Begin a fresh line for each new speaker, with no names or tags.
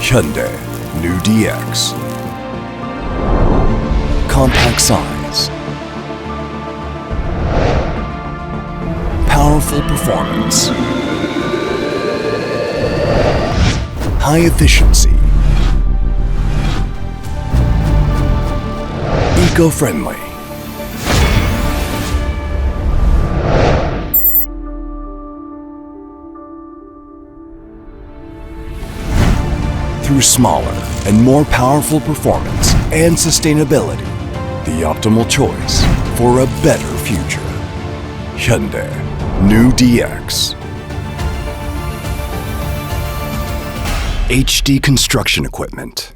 Hyundai New DX. Compact size, powerful performance, high efficiency, eco-friendly. Through smaller and more powerful performance and sustainability, the optimal choice for a better future. Hyundai New DX. HD Construction Equipment.